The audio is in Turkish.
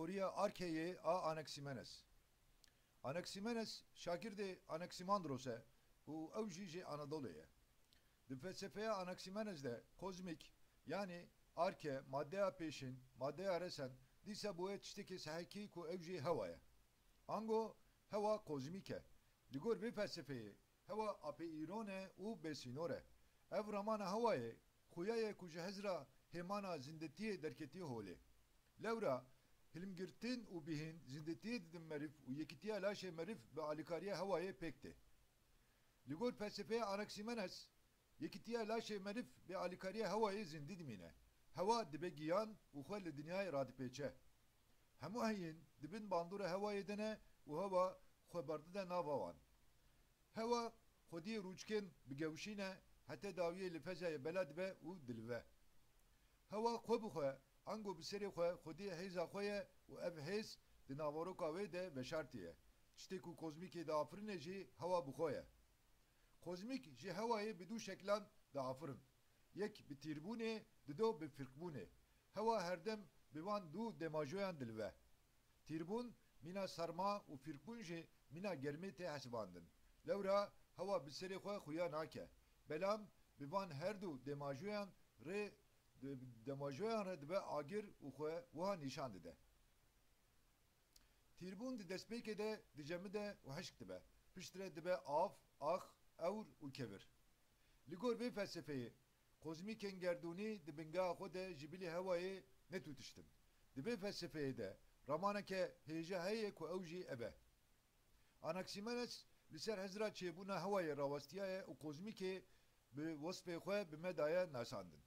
teoriya Arke'ye a Anaximenes. Anaximenes şakirde Anaximandros'e u evjiji Anadolu'ya. De felsefeye Anaximenes de kozmik yani Arke maddeye peşin maddeye resen dise bu etişteki sahiki ku evji havaya. Ango hava kozmike. Ligor ve felsefeyi hava ape irone u besinore. Ev ramana havayı kuyaye kuja hezra hemana zindetiye derketi hole. Levra hilmgirtin u bihin zindetiye dedim merif u yekitiye laşe merif ve alikariye havayı pekti. Ligor felsefeye Anaximenes yekitiye laşe merif ve alikariye havayı zindidimine. Hava dibe giyan u khale dünyayı radipeçe. Hemu hayin dibin bandura havayı dene u hava xebardı da navavan. Hava خودی روچکن بگوشینه حتی داویه لفظای بلد به او دلوه. هوا خوب خواه انگو بسری خواه خودی هیزا خواه و اف هیز دناوارو کاوه ده بشارتیه. چتی کو کوزمیکی دا آفرینه جی هوا بخواه. کوزمیک جی هوای بدو شکلان دا آفرین. یک بتیربونه دو بفرقبونه. هوا هردم بوان دو دماجویان دلوه. تیربون مینا سرما و فرقبون جی مینا گرمی ته حسباندن. لورا hava bir seri xuya nake. Belam bivan her du demajoyan re demajoyan re dibe agir u xuya uha nişan dide. Tirbun di despeke de dicemi de u heşk dibe. Piştre dibe af, ah, eur u kevir. Ligor ve felsefeyi kozmiken gerduni dibinga xude jibili havayı ne tutuştun. Dibe felsefeyi de ramanake heje heye ku evji ebe. Anaximenes لسر هزرا چه بونا هوای راوستیه و کوزمی که به وصف خواه به مدایه نساندن.